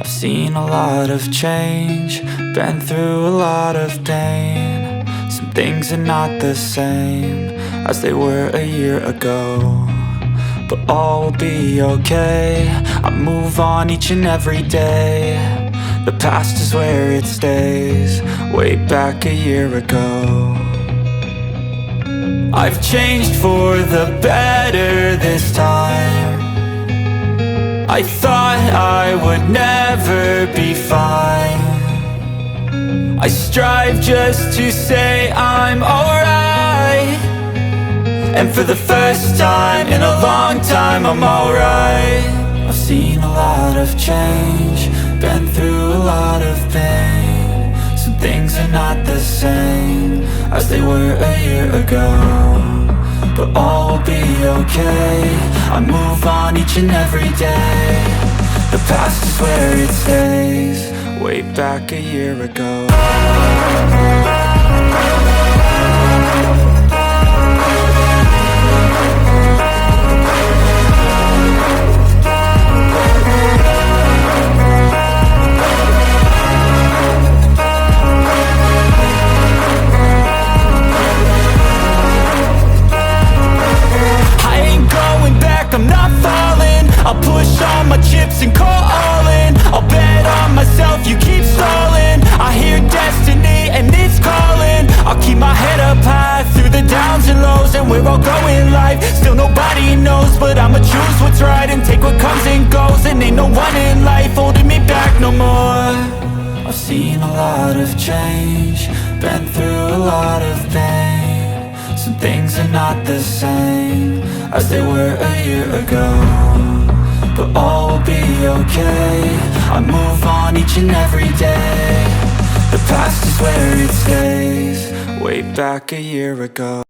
I've seen a lot of change, been through a lot of pain. Some things are not the same as they were a year ago, but all will be okay. I move on each and every day. The past is where it stays, way back a year ago. I've changed for the better this time. I thought I would never be fine. I strive just to say I'm alright, and for the first time in a long time I'm alright. I've seen a lot of change, been through a lot of pain. Some things are not the same as they were a year ago, but all will be okay. I move on each and every day. The past is where it stays, way back a year ago. I'm not falling, I'll push all my chips and call all in. I'll bet on myself, you keep stalling. I hear destiny and it's calling. I'll keep my head up high through the downs and lows, and we're all going life. Still nobody knows, but I'ma choose what's right and take what comes and goes. And ain't no one in life holding me back no more. I've seen a lot of change, been through a lot of pain. Some things are not the same as they were a year ago, but all will be okay. I move on each and every day. The past is where it stays, way back a year ago.